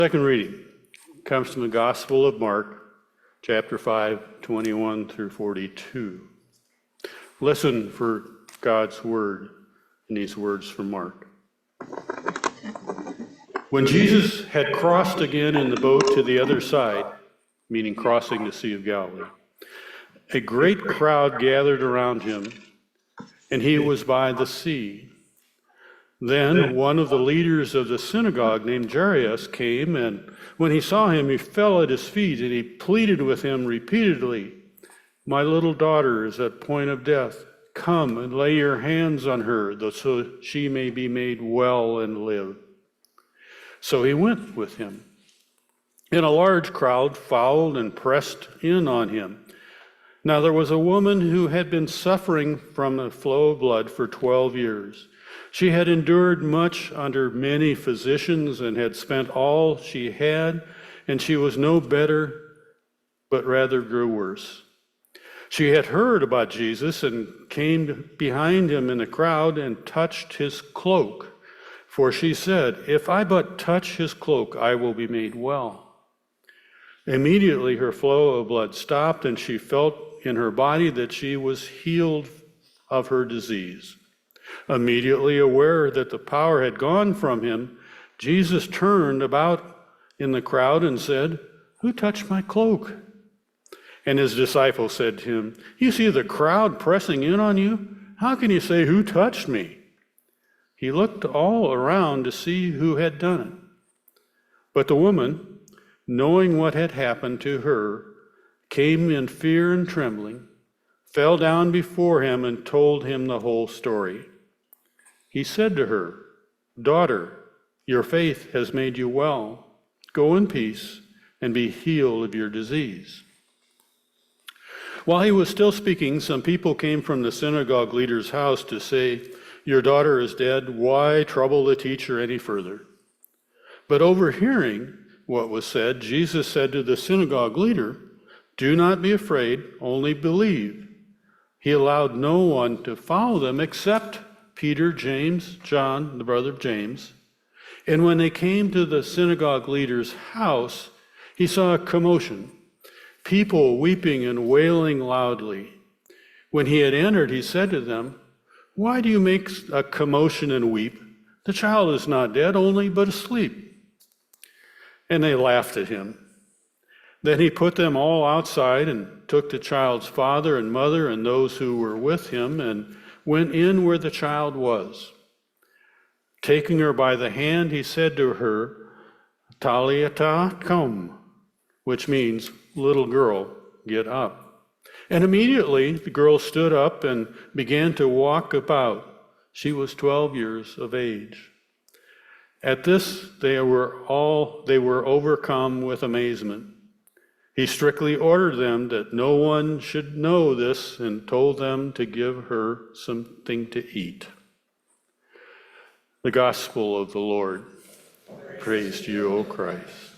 Second reading comes from the Gospel of Mark, chapter 5, 21 through 42. Listen for God's word in these words from Mark. When Jesus had crossed again in the boat to the other side, meaning crossing the Sea of Galilee, a great crowd gathered around him, and he was by the sea. Then one of the leaders of the synagogue named Jairus came, and when he saw him, he fell at his feet, and he pleaded with him repeatedly, "My little daughter is at point of death. Come and lay your hands on her, so she may be made well and live." So he went with him. And a large crowd followed and pressed in on him. Now there was a woman who had been suffering from a flow of blood for 12 years. She had endured much under many physicians and had spent all she had, and she was no better, but rather grew worse. She had heard about Jesus and came behind him in the crowd and touched his cloak. For she said, "If I but touch his cloak, I will be made well." Immediately her flow of blood stopped, and she felt in her body that she was healed of her disease. Immediately aware that the power had gone from him, Jesus turned about in the crowd and said, "Who touched my cloak?" And his disciples said to him, "You see the crowd pressing in on you? How can you say, 'Who touched me?'" He looked all around to see who had done it. But the woman, knowing what had happened to her, came in fear and trembling, fell down before him and told him the whole story. He said to her, "Daughter, your faith has made you well. Go in peace and be healed of your disease." While he was still speaking, some people came from the synagogue leader's house to say, "Your daughter is dead. Why trouble the teacher any further?" But overhearing what was said, Jesus said to the synagogue leader, "Do not be afraid, only believe." He allowed no one to follow them except Peter, James, John, the brother of James. And when they came to the synagogue leader's house, he saw a commotion, people weeping and wailing loudly. When he had entered, he said to them, "Why do you make a commotion and weep? The child is not dead, only but asleep." And they laughed at him. Then he put them all outside and took the child's father and mother and those who were with him and went in where the child was. Taking her by the hand, he said to her, "Talitha cum," which means, "Little girl, get up." And immediately the girl stood up and began to walk about. She was 12 years of age. At this, they were overcome with amazement. He strictly ordered them that no one should know this and told them to give her something to eat. The Gospel of the Lord. Praise to you, O Christ.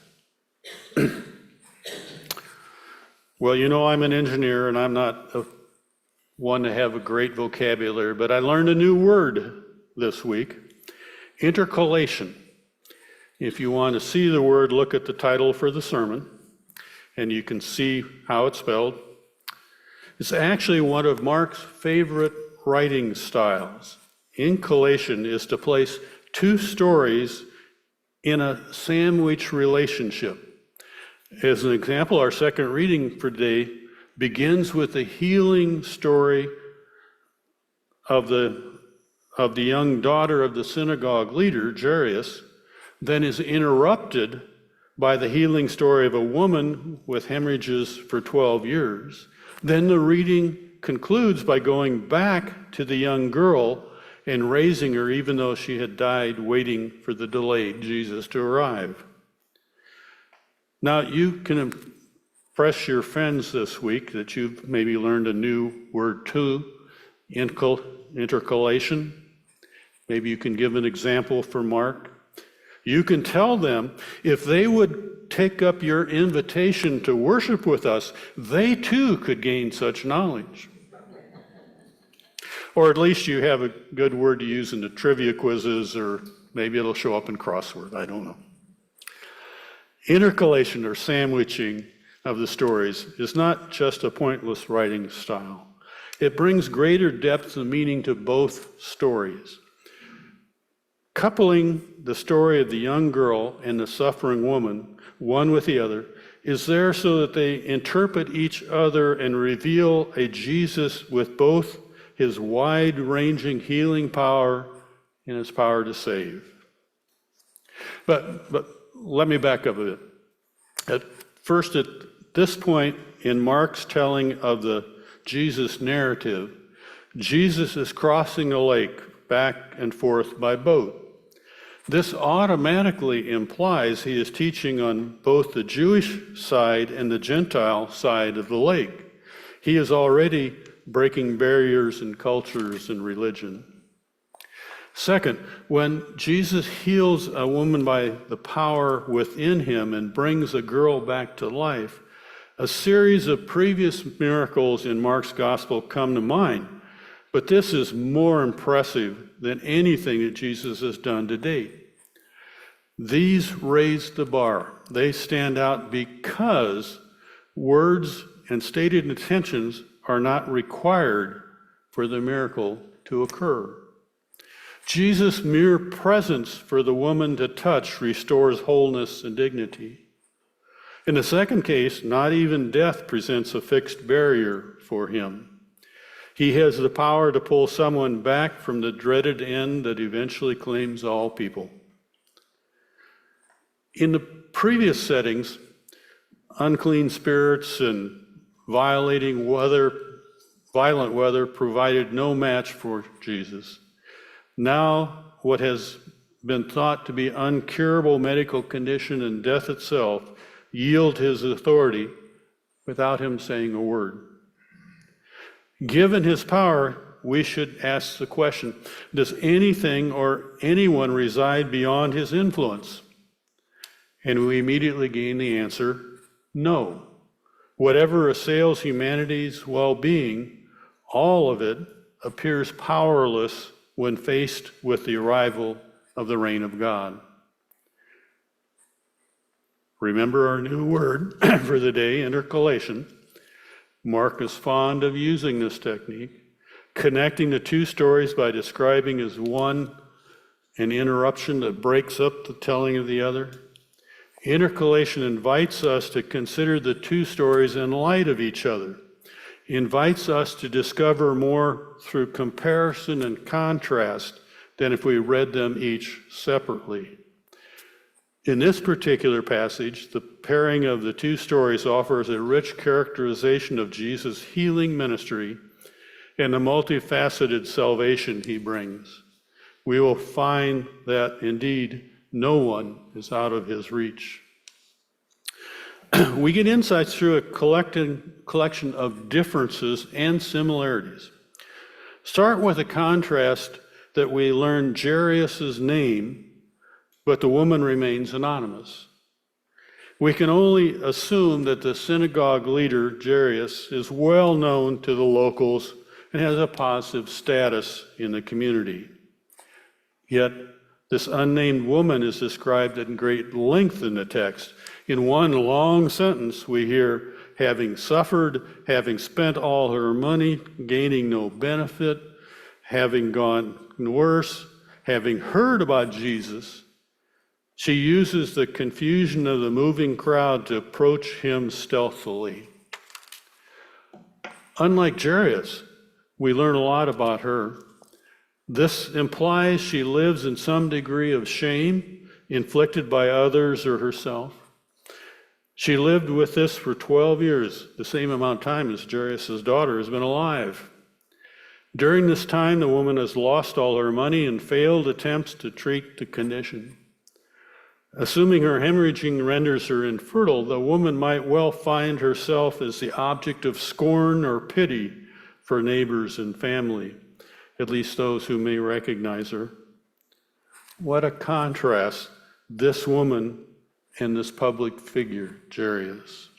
Well, you know I'm an engineer and I'm not one to have a great vocabulary, but I learned a new word this week, intercalation. If you want to see the word, look at the title for the sermon, and you can see how it's spelled. It's actually one of Mark's favorite writing styles. Intercalation is to place two stories in a sandwich relationship. As an example, our second reading for today begins with the healing story of the young daughter of the synagogue leader, Jairus, then is interrupted by the healing story of a woman with hemorrhages for 12 years. Then the reading concludes by going back to the young girl and raising her even though she had died waiting for the delayed Jesus to arrive. Now you can impress your friends this week that you've maybe learned a new word too, intercalation. Maybe you can give an example for Mark. You can tell them if they would take up your invitation to worship with us, they too could gain such knowledge. Or at least you have a good word to use in the trivia quizzes, or maybe it'll show up in crossword, I don't know. Intercalation, or sandwiching of the stories, is not just a pointless writing style. It brings greater depth and meaning to both stories. Coupling the story of the young girl and the suffering woman, one with the other, is there so that they interpret each other and reveal a Jesus with both his wide-ranging healing power and his power to save. But let me back up a bit. At this point in Mark's telling of the Jesus narrative, Jesus is crossing a lake back and forth by boat. This automatically implies he is teaching on both the Jewish side and the Gentile side of the lake. He is already breaking barriers in cultures and religion. Second, when Jesus heals a woman by the power within him and brings a girl back to life, a series of previous miracles in Mark's gospel come to mind, but this is more impressive than anything that Jesus has done to date. These raise the bar. They stand out because words and stated intentions are not required for the miracle to occur. Jesus' mere presence for the woman to touch restores wholeness and dignity. In the second case, not even death presents a fixed barrier for him. He has the power to pull someone back from the dreaded end that eventually claims all people. In the previous settings, unclean spirits and violent weather provided no match for Jesus. Now, what has been thought to be uncurable medical condition and death itself yield his authority without him saying a word. Given his power, we should ask the question, does anything or anyone reside beyond his influence? And we immediately gain the answer, no. Whatever assails humanity's well-being, all of it appears powerless when faced with the arrival of the reign of God. Remember our new word for the day, intercalation. Mark is fond of using this technique, connecting the two stories by describing as one an interruption that breaks up the telling of the other. Intercalation invites us to consider the two stories in light of each other, invites us to discover more through comparison and contrast than if we read them each separately. In this particular passage, the pairing of the two stories offers a rich characterization of Jesus' healing ministry and the multifaceted salvation he brings. We will find that indeed no one is out of his reach. We get insights through a collection of differences and similarities. Start with a contrast that we learn Jairus' name, but the woman remains anonymous. We can only assume that the synagogue leader, Jairus, is well known to the locals and has a positive status in the community. Yet, this unnamed woman is described in great length in the text. In one long sentence, we hear, having suffered, having spent all her money, gaining no benefit, having gone worse, having heard about Jesus, she uses the confusion of the moving crowd to approach him stealthily. Unlike Jairus, we learn a lot about her. This implies she lives in some degree of shame inflicted by others or herself. She lived with this for 12 years, the same amount of time as Jairus' daughter has been alive. During this time, the woman has lost all her money and failed attempts to treat the condition. Assuming her hemorrhaging renders her infertile, the woman might well find herself as the object of scorn or pity for neighbors and family, at least those who may recognize her. What a contrast, this woman and this public figure, Jairus.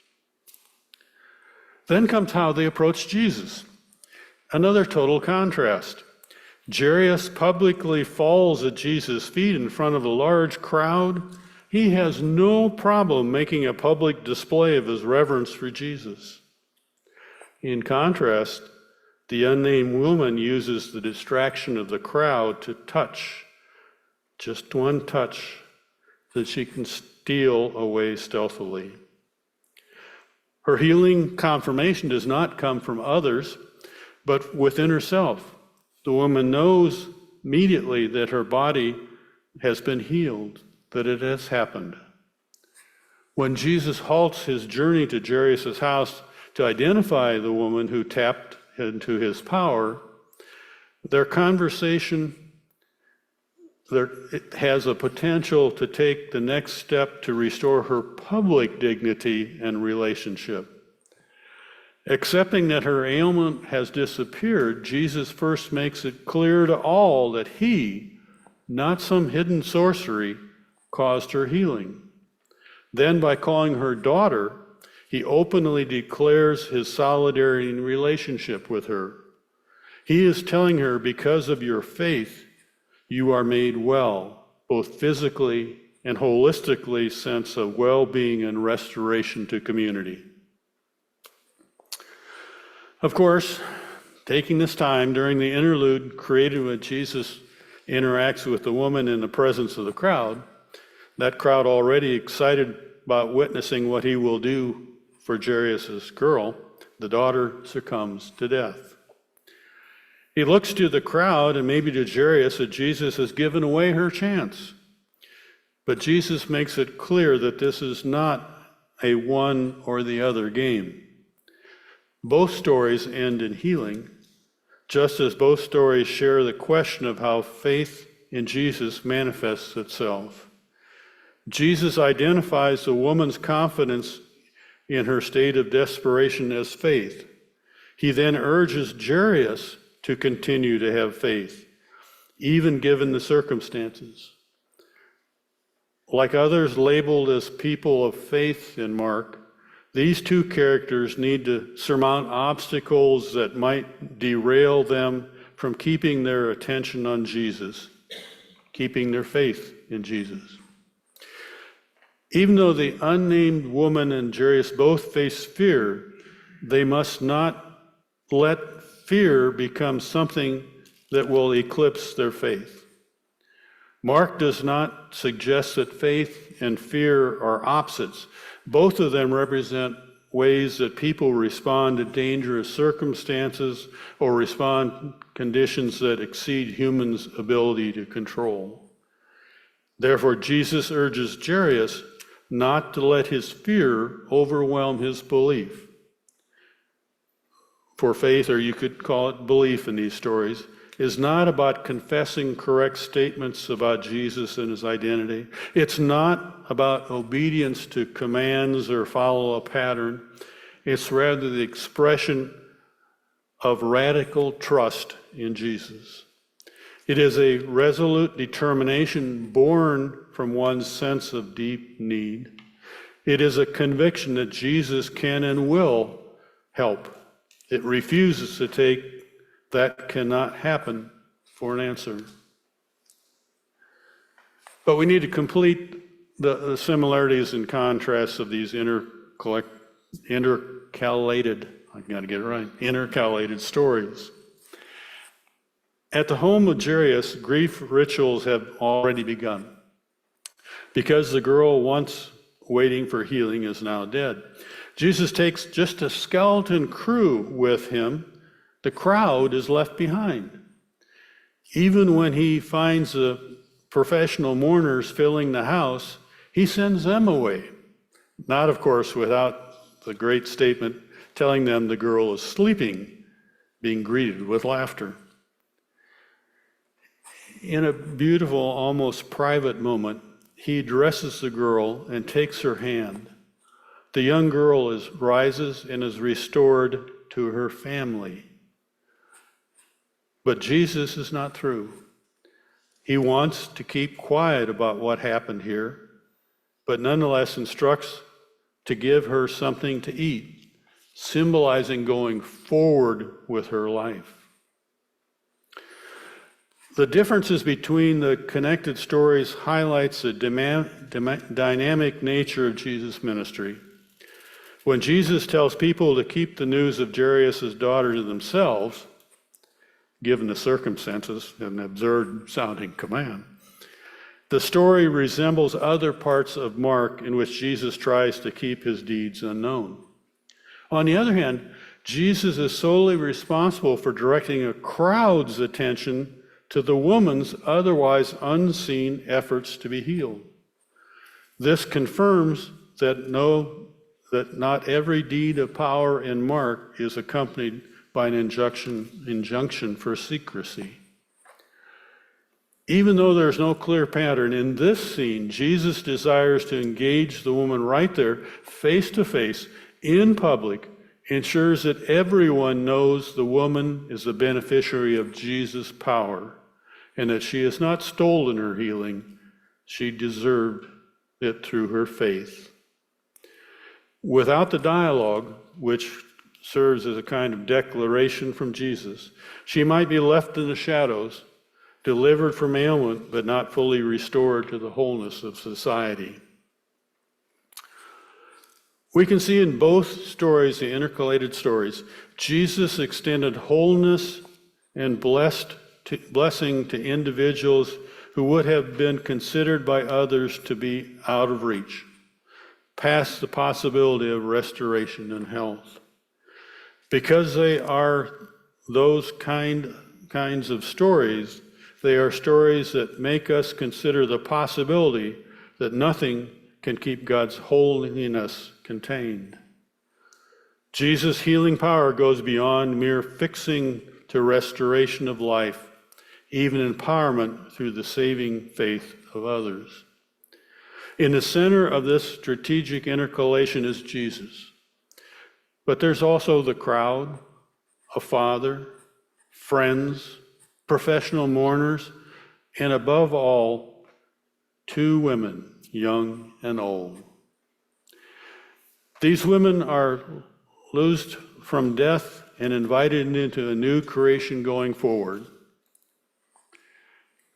Then comes how they approach Jesus. Another total contrast. Jairus publicly falls at Jesus' feet in front of a large crowd. he has no problem making a public display of his reverence for Jesus. In contrast, the unnamed woman uses the distraction of the crowd to touch, just one touch, that she can steal away stealthily. Her healing confirmation does not come from others, but within herself. The woman knows immediately that her body has been healed, that it has happened. When Jesus halts his journey to Jairus' house to identify the woman who tapped into his power, their conversation it has a potential to take the next step to restore her public dignity and relationship. Accepting that her ailment has disappeared, Jesus first makes it clear to all that he, not some hidden sorcery, caused her healing. Then, by calling her daughter, he openly declares his solidarity and relationship with her. He is telling her, because of your faith, you are made well, both physically and holistically, sense of well-being and restoration to community. Of course, taking this time during the interlude created when Jesus interacts with the woman in the presence of the crowd, that crowd already excited about witnessing what he will do for Jairus' girl, the daughter succumbs to death. He looks to the crowd and maybe to Jairus that Jesus has given away her chance. But Jesus makes it clear that this is not a one or the other game. Both stories end in healing, just as both stories share the question of how faith in Jesus manifests itself. Jesus identifies the woman's confidence in her state of desperation as faith. He then urges Jairus to continue to have faith, even given the circumstances. Like others labeled as people of faith in Mark, these two characters need to surmount obstacles that might derail them from keeping their attention on Jesus, keeping their faith in Jesus. Even though the unnamed woman and Jairus both face fear, they must not let fear become something that will eclipse their faith. Mark does not suggest that faith and fear are opposites. Both of them represent ways that people respond to dangerous circumstances or respond to conditions that exceed humans' ability to control. Therefore, Jesus urges Jairus not to let his fear overwhelm his belief. For faith, or you could call it belief in these stories, is not about confessing correct statements about Jesus and his identity. It's not about obedience to commands or follow a pattern. It's rather the expression of radical trust in Jesus. It is a resolute determination born from one's sense of deep need. It is a conviction that Jesus can and will help. It refuses to take that cannot happen for an answer. But we need to complete the similarities and contrasts of these intercalated stories. At the home of Jairus, grief rituals have already begun. Because the girl once waiting for healing is now dead, Jesus takes just a skeleton crew with him. The crowd is left behind. Even when he finds the professional mourners filling the house, he sends them away. Not, of course, without the great statement telling them the girl is sleeping, being greeted with laughter. In a beautiful, almost private moment, he addresses the girl and takes her hand. The young girl rises and is restored to her family. But Jesus is not through. He wants to keep quiet about what happened here, but nonetheless instructs to give her something to eat, symbolizing going forward with her life. The differences between the connected stories highlights the dynamic nature of Jesus' ministry. When Jesus tells people to keep the news of Jairus' daughter to themselves, given the circumstances, an absurd-sounding command, the story resembles other parts of Mark in which Jesus tries to keep his deeds unknown. On the other hand, Jesus is solely responsible for directing a crowd's attention to the woman's otherwise unseen efforts to be healed. This confirms that not every deed of power in Mark is accompanied by an injunction for secrecy. Even though there's no clear pattern, in this scene, Jesus desires to engage the woman right there, face to face, in public, ensures that everyone knows the woman is the beneficiary of Jesus' power, and that she has not stolen her healing, she deserved it through her faith. Without the dialogue, which serves as a kind of declaration from Jesus, she might be left in the shadows, delivered from ailment, but not fully restored to the wholeness of society. We can see in both stories, the intercalated stories, Jesus extended wholeness and blessing to individuals who would have been considered by others to be out of reach, past the possibility of restoration and health. Because they are those kinds of stories, they are stories that make us consider the possibility that nothing can keep God's holiness contained. Jesus' healing power goes beyond mere fixing to restoration of life, even empowerment through the saving faith of others. In the center of this strategic intercalation is Jesus. But there's also the crowd, a father, friends, professional mourners, and above all, two women, young and old. These women are loosed from death and invited into a new creation going forward.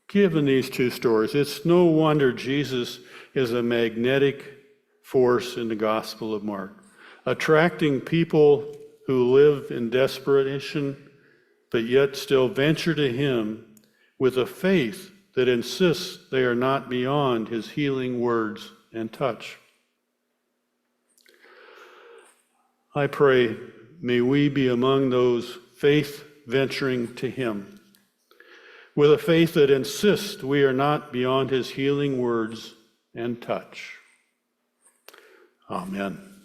Given these two stories, it's no wonder Jesus is a magnetic force in the Gospel of Mark, attracting people who live in desperation, but yet still venture to him with a faith that insists they are not beyond his healing words and touch. I pray, may we be among those faith venturing to him, with a faith that insists we are not beyond his healing words and touch. Amen.